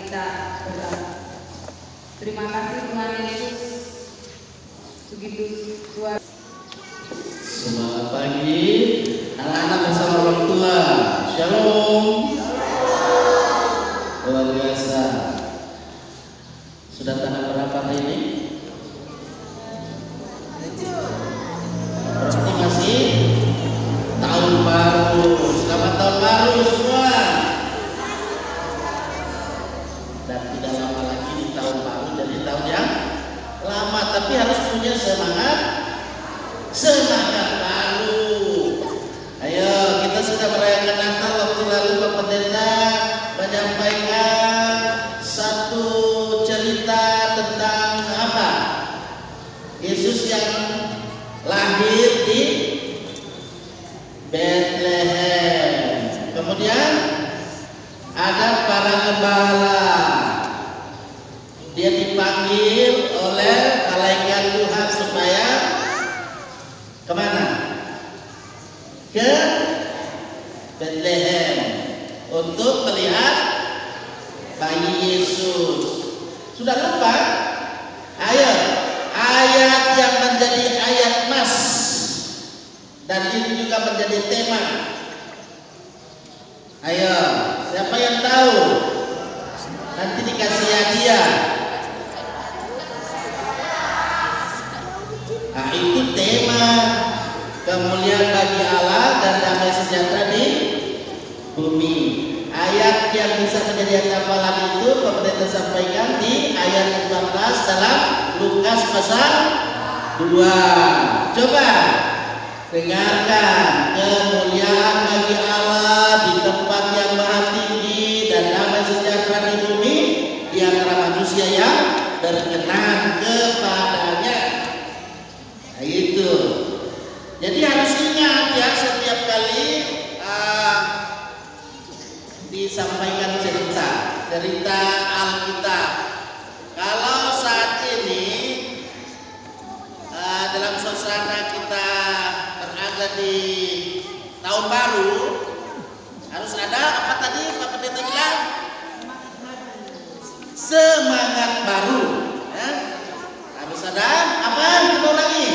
kita berdoa. Terima kasih Tuhan Yesus, begitu luar. Semangat pagi, anak-anak bersama orang tua. Shalom. Luar biasa. Sudah tanggal berapa hari ini? Berarti masih tahun baru. Selamat tahun baru semua. Dan tidak lama lagi di tahun baru, jadi tahun yang lama, tapi harus punya semangat baru. Ayo, kita sudah merayakan Natal. Waktu lalu Pak Pendeta menyampaikan satu cerita tentang apa? Yesus yang lahir di Bethlehem. Kemudian ada para gembala. Dia dipanggil oleh malaikat Tuhan supaya kemana? Ke Bethlehem untuk melihat bayi Yesus. Sudah lupa? Ayo, ayat yang menjadi ayat emas, dan ini juga menjadi tema. Ayo, siapa yang tahu? Nanti dikasih hadiah. Nah, itu tema kemuliaan bagi Allah dan damai sejahtera di bumi. Ayat yang bisa menjadi hafalan itu Pendeta sampaikan di ayat 14 dalam Lukas pasal 2. Coba dengarkan, kemuliaan bagi Allah di tempat yang maha tinggi dan damai sejahtera di bumi di antara manusia yang berkenan kepadanya. Nah, itu. Jadi harus ingat ya, setiap kali disampaikan cerita Alkitab. Kalau saat ini dalam suasana kita berada di tahun baru, harus ada apa tadi Pak Pendeta bilang? Semangat baru. Ya? Harus ada apa? Kita lagi.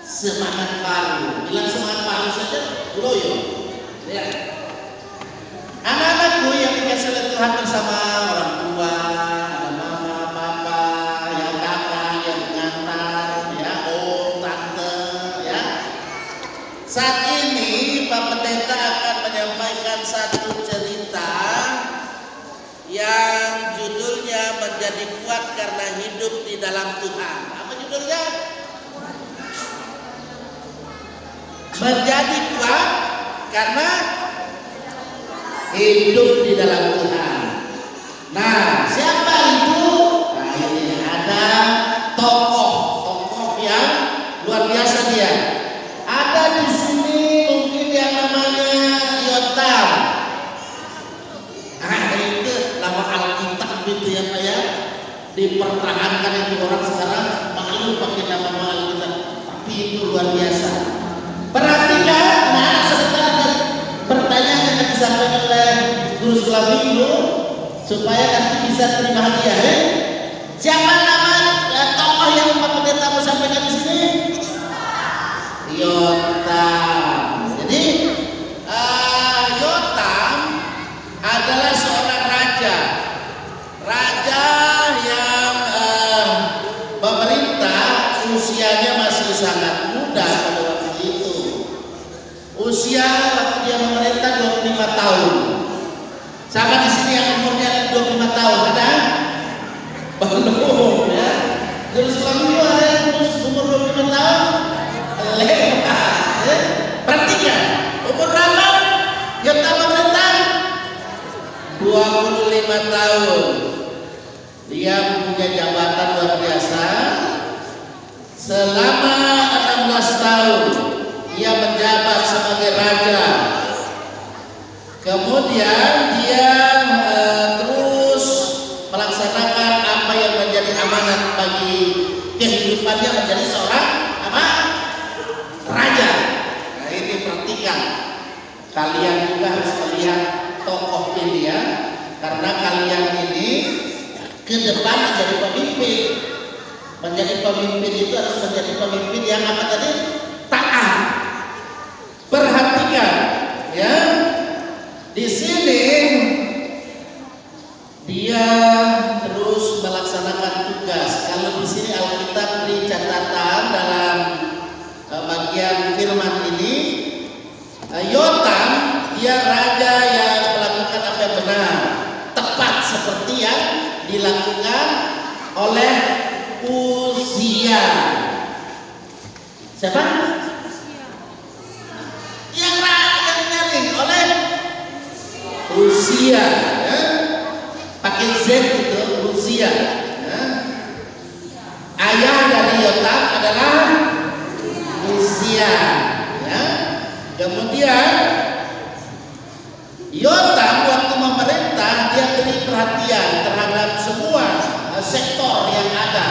Semangat baru. Bilang semangat baru saja, loyo. Ya. Anak-anakku yang dikasih oleh Tuhan bersama orang tua, ada mama, papa, yang kakak, yang pengantar, ya, om, tante, ya. Saat ini Pak Pendeta akan menyampaikan satu cerita yang judulnya menjadi kuat karena hidup di dalam Tuhan. Apa judulnya? Menjadi kuat karena hidup di dalam Tuhan. Nah, siapa itu? Nah, ini ada tokoh yang luar biasa dia. Ada di sini mungkin yang namanya Yotam. Nah, itu nama Alkitab gitu ya Pak ya. Dipertahankan itu orang sekarang malu pakai nama Alkitab. Tapi itu luar biasa. Perhatikan, nah sebentar pertanyaan yang akan disampaikan oleh guru sekolah minggu supaya nanti bisa terima hadiah. Siapa nama tokoh yang Pak Pendeta mau sampaikan di sini? Yotam. Jadi Yotam adalah seorang raja yang pemerintah usianya masih sangat muda pada waktu itu. Usia waktu dia memerintah 25 tahun. Sama di sini yang umurnya 25 tahun ada? Belum ya. Terus kalau ada yang umur 25 tahun? Lewat. Perhatikan, umur berapa? Yotam memerintah 25 tahun. Dia punya jabatan luar biasa. Selama 16 tahun dia menjabat sebagai raja. Kemudian dia terus melaksanakan apa yang menjadi amanat bagi kehidupannya menjadi seorang apa? Raja. Nah, ini perhatikan. Kalian juga harus melihat tokoh ini ya, karena kalian ini ke depan menjadi pemimpin. Menjadi pemimpin itu harus menjadi pemimpin yang apa tadi? Taat. Perhatikan ya. Di sini dia terus melaksanakan tugas. Kalau di sini Alkitab beri catatan dalam bagian firman ini, Yotam dia raja yang melakukan apa yang benar, tepat seperti yang dilakukan oleh Uzia. Siapa? Yang nyaring oleh Uzia. Ya? Pakai Z itu Uzia. Ya? Ayah dari Yotam adalah Uzia. Ya? Kemudian Yotam waktu memerintah dia beri perhatian terhadap semua sektor yang ada,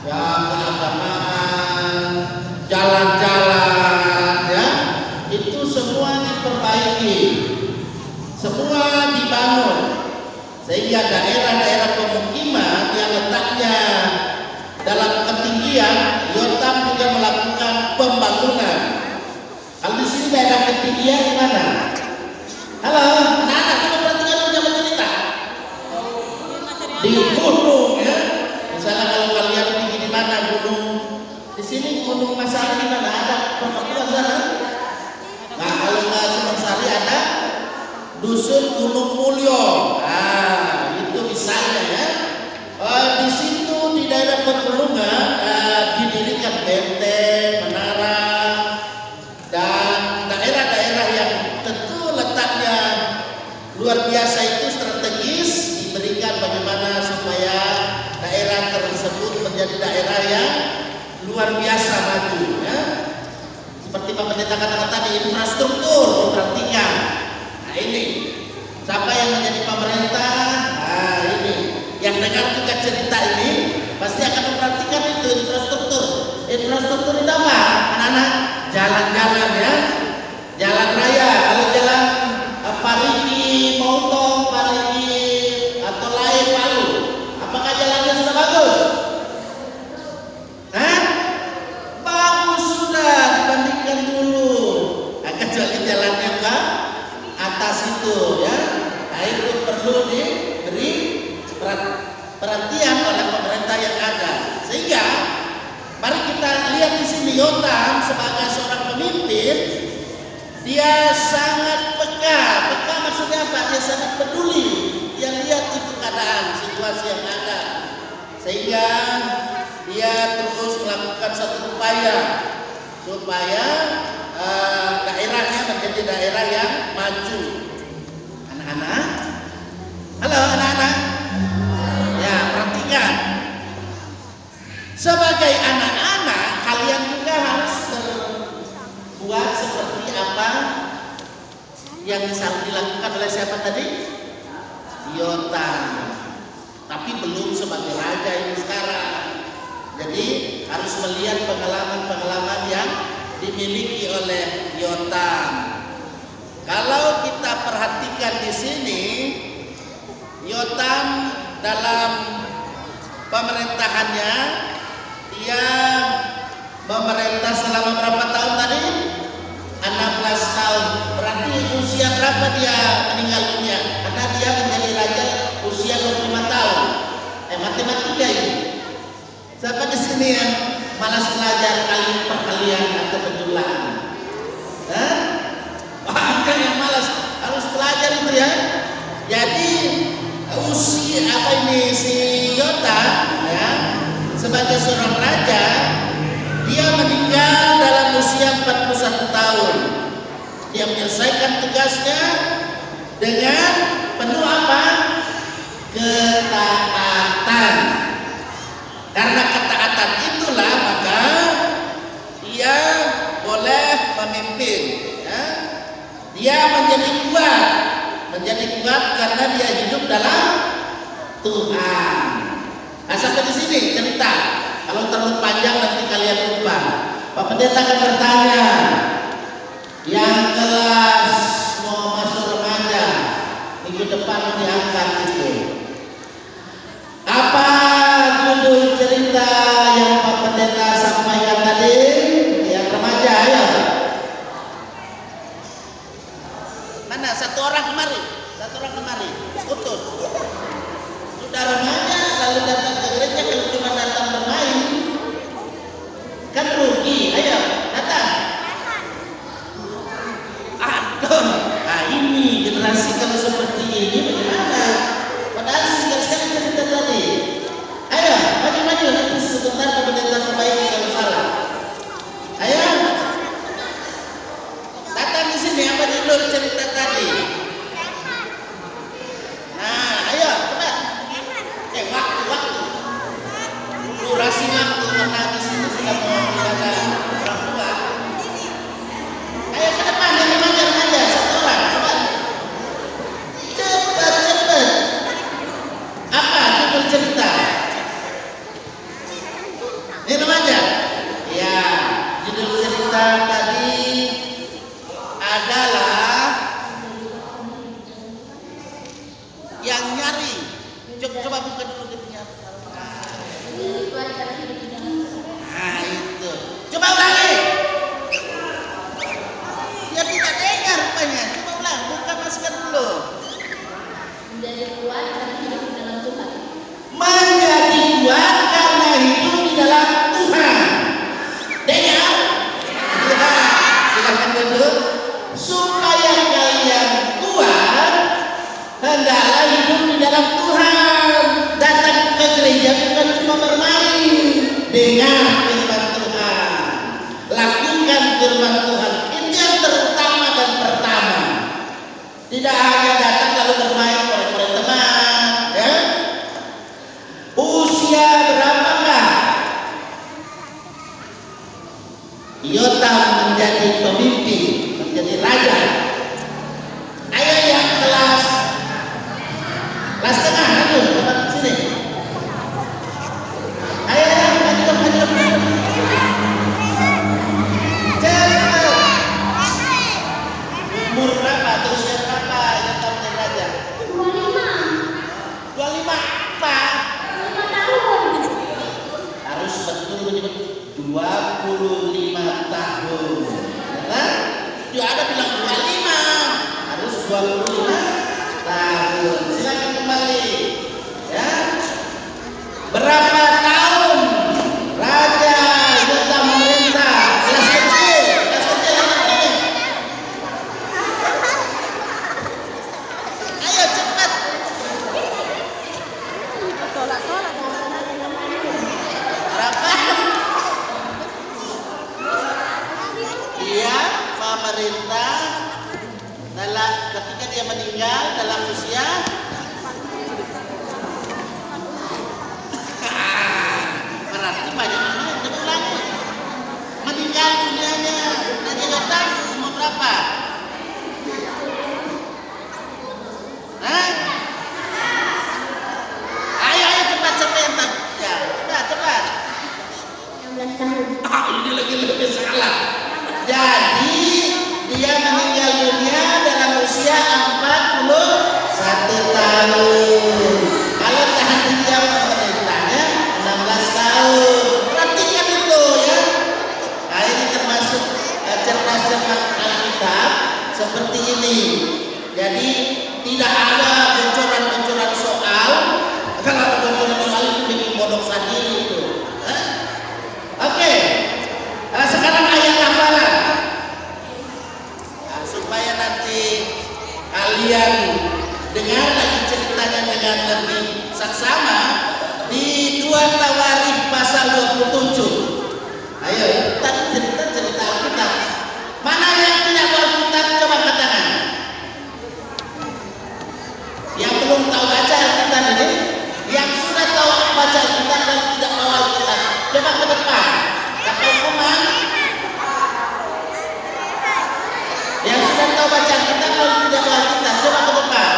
ya, keagamaan, jalan-jalan, ya, itu semua diperbaiki, semua dibangun, sehingga daerah-daerah pemukiman yang letaknya dalam ketinggian, Yotam juga melakukan pembangunan. Kalau di sini daerah ketinggian di mana? Halo, anak-anak, coba perhatikan jangan cerita. Di gunung ya. Misalnya kalau kalian tinggi di mana gunung? Di sini Gunung Masari di mana? Ada perkampungan sana? Nah, kalau nggak Sumbersari ada Dusun Gunung Mulyo. Nah, itu misalnya ya. Di situ di daerah pegunungan didirikan benteng, menara, dan daerah-daerah yang tentu letaknya luar biasa itu strategis, diberikan bagaimana supaya daerah tersebut menjadi daerah yang luar biasa maju ya. Seperti Pak Pendeta katakan tadi, infrastruktur diperhatikan. Nah ini siapa yang menjadi pemerintah? Nah ini yang dengar juga cerita ini pasti akan memperhatikan itu infrastruktur. Infrastruktur itu apa? Anak-anak, jalan-jalan ya, jalan raya. Kalau jalan Parigi, Moutong, Parigi atau lain Palu, apakah jalannya sudah bagus? Hah? Bagus sudah dibandingkan dulu. Nah, kecuali jalannya ke atas itu ya. Nah itu perlu diberi perhatian oleh pemerintah yang ada. Sehingga mari kita lihat di sini Yotam sebagai seorang pemimpin, dia sangat peka. Peka maksudnya apa? Dia sangat peduli. Dia lihat itu keadaan, situasi yang ada. Sehingga dia terus melakukan satu upaya supaya daerahnya menjadi daerah yang maju. Anak-anak, halo anak-anak. Ya, perhatikan. Sebagai anak-anak, kalian juga harus berbuat seperti apa yang dilakukan oleh siapa tadi? Yotam. Tapi belum sebagai raja ini sekarang. Jadi harus melihat pengalaman-pengalaman yang dimiliki oleh Yotam. Kalau kita perhatikan di sini, Yotam dalam pemerintahannya dia memerintah selama berapa tahun tadi? 16 tahun. Berarti usia berapa dia meninggal dunia? Karena dia menjadi raja usia 25 tahun. Matematika ini. Siapa di sini yang malas belajar kali perkalian atau penjumlahan? Bahkan yang malas harus belajar itu ya. Jadi usia apa ini si Yotam ya, sebagai seorang raja, dia meninggal dalam usia 41 tahun. Dia menyelesaikan tugasnya dengan penuh apa? Ketaatan. Karena ketaatan itulah maka dia boleh memimpin ya. Dia menjadi kuat karena dia hidup dalam Tuhan. Nah, sampai di sini cerita. Kalau terlalu panjang nanti kalian lupa. Pak Pendeta akan bertanya, yang kelas mau masuk remaja, orang kemari, utus. Sudah remaja lalu datang ke gereja, kalau cuma datang bermain kan rugi. Ayo datang. Aduh, nah ini generasi kalau seperti ini bagaimana? Padahal sekali-sekali cerita tadi. Ayo maju nanti sebentar kemudian perbaiki kalau salah. Ayo datang di sini, apa judul cerita tadi? Nah, ayo cepat. Waktu. Durasi waktu karena di sini sudah mau ada orang tua. Ayo ke depan, remaja, satu orang, cepat. Apa judul cerita? Ini remaja. Ya, judul cerita tadi adalah yang nyari. Coba buka dulu dia punya. Nah itu. Coba ulangi. Dia tidak dengar rupanya. Coba ulang. Buka masker dulu. Menjadi kuat karena hidup di dalam Tuhan. Menjadi kuat karena hidup di dalam Tuhan. Dengar? Ya, silakan duduk. Supaya kalian kuat, hendaklah hidup di dalam Tuhan. Datang ke gereja bukan cuma bermain. Dengar firman Tuhan. Lakukan firman Tuhan. Itu yang terutama dan pertama. Tidak hanya datang lalu bermain oleh teman, ya. Usia berapakah Yotam menjadi pemimpin, menjadi raja? Ayo yang kelas tengah, ayo tempat sini. Ayo maju. Cepat. Umur berapa? Usia berapa Yotam menjadi raja? 25 apa? 5 tahun. Harus betul 25 tahun. Kan? Dia ada bilang 25. Harus 25 tahun. Silakan kembali. Ya. Berapa tahun Raja Yotam memerintah? Kelas kecil. Ayo cepat. Berapa? Dia pemerintah dalam ketika dia meninggal dalam usia berarti banyak umur. Coba ulangi. Meninggal dunianya Raja Yotam umur berapa? Hah? Ayo cepat siapa yang tak? Ya, udah cepat. 16 tahun. Ini lagi salah. Jadi dia meninggal dunia dalam usia 41 tahun. Kalau tahan dia pemerintahnya 16 tahun. Perhatikan itu ya. Nah ini termasuk cerdas-cerdas Alkitab seperti ini. Jadi tidak ada bocoran-bocoran soal. Kalau ada bocoran soal itu bikin bodoh sendiri itu. Oke. Sekarang ayat hafalan. Nah, supaya nanti kalian dengar lagi ceritanya dengan lebih saksama di 2 Tawarikh pasal 27. Ayo, tadi cerita Alkitab. Mana yang tidak bawa Alkitab coba angkat tangan. Yang belum tahu baca Alkitab ini, yang sudah tahu baca Alkitab dan tidak bawa Alkitab, coba ke depan. Kata hukuman. Yang sudah tahu baca Alkitab kalau tidak bawa Alkitab, coba ke depan.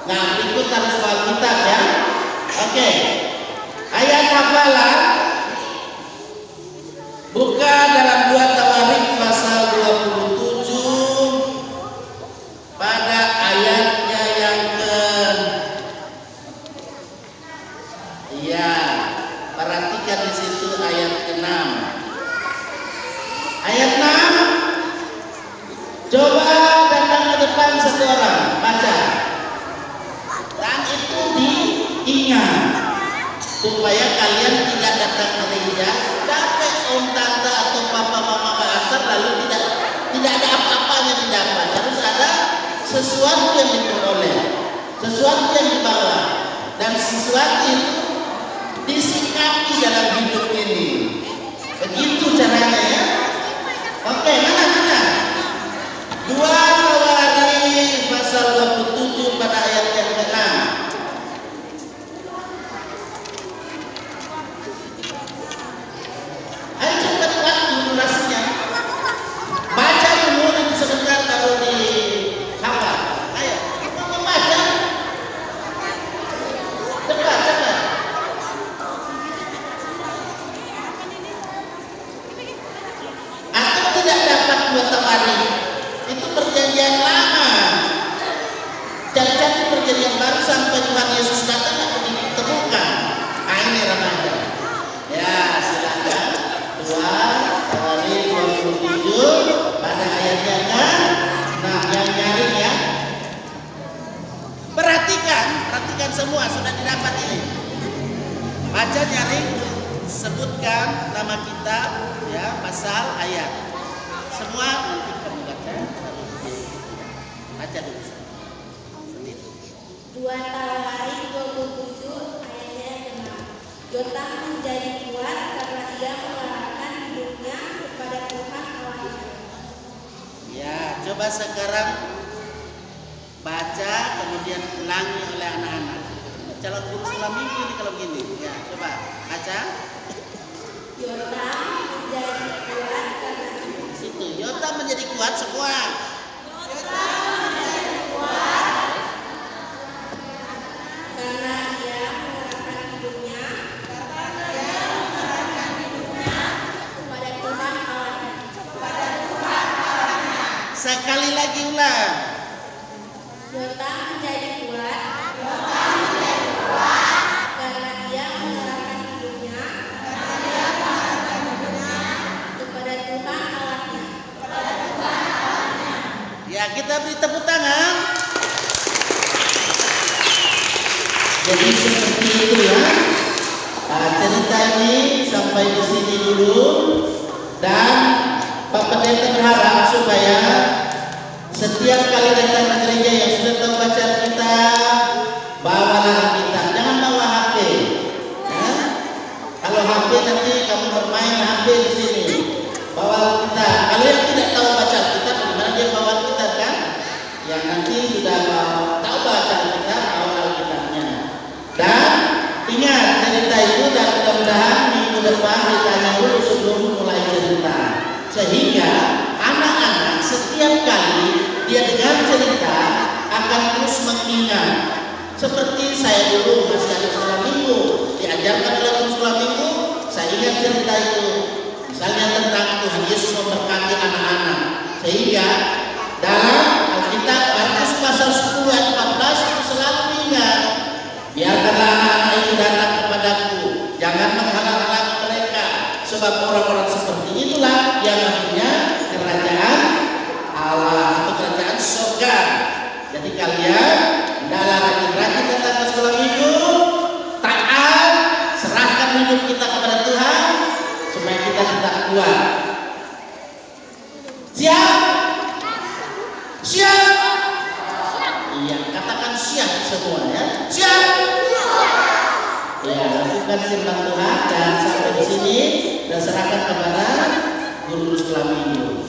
Nah, berikut harus bawa Alkitab ya. Oke. Ayat hafalan buka dalam 2 Tawarikh pasal 27 pada ayatnya yang ke perhatikan di situ ayat ke-6. Ayat 6 depan satu orang baca, dan itu diingat supaya kalian tidak datang gereja capek om tante atau papa mama mengantar lalu tidak ada apa-apanya didapat. Harus ada sesuatu yang diperoleh, sesuatu yang dibawa, dan sesuatu itu disikapi dalam hidup ini. Begitu caranya ya. Oke, mana? 2 Tawarik pasal 27 pada ayat yang ke-6. Ayo cepat waktu durasinya. Baca dulu sebentar kalau di hafal. Ayo, membaca. Cepat. Atau tidak dapat 2 Tawarik. Itu perjanjian lama. Cari-cari perjanjian baru sampai Tuhan Yesus datang atau ditemukan. Nah, ini remaja. Ya, silakan. 2 Tawarik 27 pada ayatnya kan. Nah, yang nyari ya. Perhatikan semua sudah didapat ini. Baca nyaring, sebutkan nama kitab, ya, pasal, ayat. Semua nanti kamu baca. Baca dulu. Sendiri. 2 Tawarik 27 ayatnya yang ke-6. Yotam menjadi kuat karena ia mengarahkan hidupnya kepada Tuhan Allahnya. Ya, coba sekarang baca kemudian ulangi oleh anak-anak. Calon guru sekolah minggu ini kalau begini. Ya, coba baca. Yotam menjadi kuat karena Situ, Yotam menjadi kuat semua. karena ia mengarahkan hidupnya kepada Tuhan Allahnya. Sekali lagi ulang. Yotam menjadi kuat karena ia mengarahkan hidupnya kepada Tuhan Allahnya. Ya, kita beri tepuk tangan. Jadi seperti itu ya. Nah, cerita ini sampai di sini dulu, dan Pak Pendeta berharap supaya setiap kali datang ke gereja yang sudah tahu baca Alkitab, bawalah Alkitab, jangan bawa HP. Ya? Kalau HP nanti kamu bermain HP di sini. Bawa Alkitab. Kalau yang tidak tahu baca Alkitab, gimana dia bawa Alkitab kan? Yang nanti sudah tahu baca Alkitab, bawa Alkitabnya. Dan ingat cerita itu, dan mudah-mudahan minggu depan ditanya dulu sebelum mulai cerita, sehingga anak-anak setiap kali dia dengar cerita akan terus mengingat. Seperti saya dulu masih ada sekolah minggu, diajarkan oleh guru sekolah minggu, saya ingat cerita itu. Misalnya tentang Tuhan Yesus memberkati anak-anak, sehingga dalam Alkitab Markus pasal 10 ayat 14 itu selalu ingat. Biarkanlah anak-anak itu datang kepadaku, jangan menghalang-halangi mereka, sebab orang-orang seperti itulah yang mempunyai kerajaan Allah atau kerajaan surga. Jadi kalian hendaklah rajin-rajin datang ke sekolah minggu, taat, serahkan hidup kita kepada Tuhan supaya kita tetap kuat. Siap? Siap? Iya, katakan siap semua ya. Siap? Ya, lakukan firman Tuhan dan sampai di sini dan serahkan kepada guru sekolah minggu.